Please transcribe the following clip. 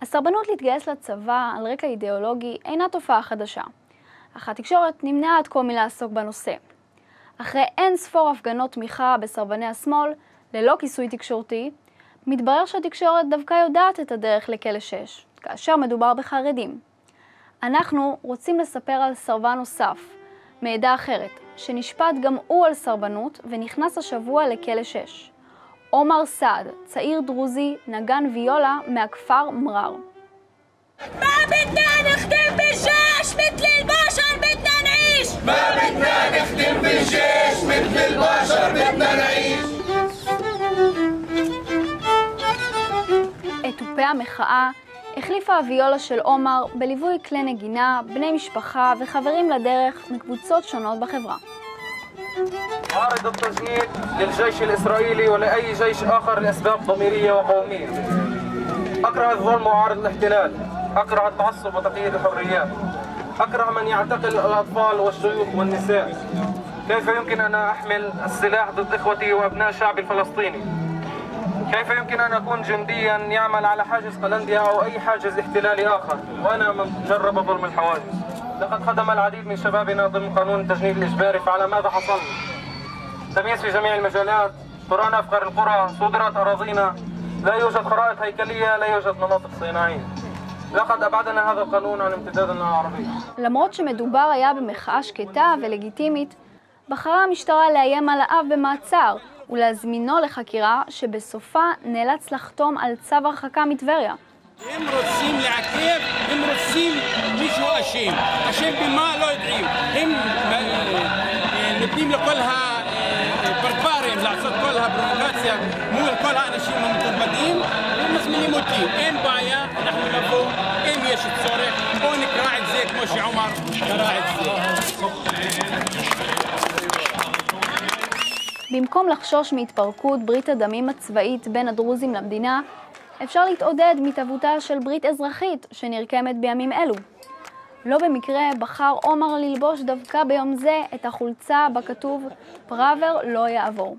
הסרבנות להתגייס לצבא על רקע אידיאולוגי אינה תופעה חדשה, אך התקשורת נמנעה עד כה מלעסוק בנושא. אחרי אין ספור הפגנות תמיכה בסרבני השמאל, ללא כיסוי תקשורתי, מתברר שהתקשורת דווקא יודעת את הדרך לכלא 6, כאשר מדובר בחרדים. אנחנו רוצים לספר על סרבן נוסף, מעדה אחרת, שנשפט גם הוא על סרבנות ונכנס השבוע לכלא 6. עומר סעד, צעיר דרוזי, נגן ויולה מהכפר מרר. ما بدنا نخدم بالجيش مثل البشر بدنا نعيش ما بدنا نخدم بالجيش مثل البشر بدنا نعيش. את תופי המחאה החליפה הוויולה של עומר בליווי כלי נגינה, בני משפחה וחברים לדרך מקבוצות שונות בחברה. عارض التجنيد للجيش الإسرائيلي ولأي جيش آخر لأسباب ضميرية وقومية. أكره الظلم وعارض الاحتلال، أكره التعصب وتقييد الحريات، أكره من يعتقل الأطفال والشيوخ والنساء. كيف يمكن أن أحمل السلاح ضد إخوتي وأبناء الشعب الفلسطيني؟ كيف يمكن أن أكون جنديا يعمل على حاجز قلنديا أو أي حاجز احتلالي آخر وأنا من جرب ظلم الحواجز؟ لقد خدم العديد من شبابنا ضمن قانون التجنيد الإجباري، فعلى ماذا حصلنا؟ تمييز في جميع المجالات، قرانا أفقار القرى، صودرات أراضينا، لا يوجد خرائط هيكلية، لا يوجد مناطق صناعية. لقد أبعدنا هذا القانون عن امتدادنا العربي. למרות שמדובר היה במחאה שקטה ולגיטימית, בחרה המשטרה לאיים על האב במעצר ולהזמינו לחקירה שבסופה נאלץ לחתום על צו הרחקה מטבריה. הם רוצים לעכב, הם רוצים מישהו אשם. אשם במה לא יודעים. הם נותנים לכל הברברים לעשות כל הפרובוקציה מול כל האנשים המתורבתים, ומזמינים אותי. אין בעיה, אנחנו נבוא, אם יש צורך, בואו נקרא את זה כמו שעומר קרא את זה. במקום לחשוש מהתפרקות ברית הדמים הצבאית בין הדרוזים למדינה, אפשר להתעודד מתהוותה של ברית אזרחית שנרקמת בימים אלו. לא במקרה בחר עומר ללבוש דווקא ביום זה את החולצה בה כתוב פראוור לא יעבור.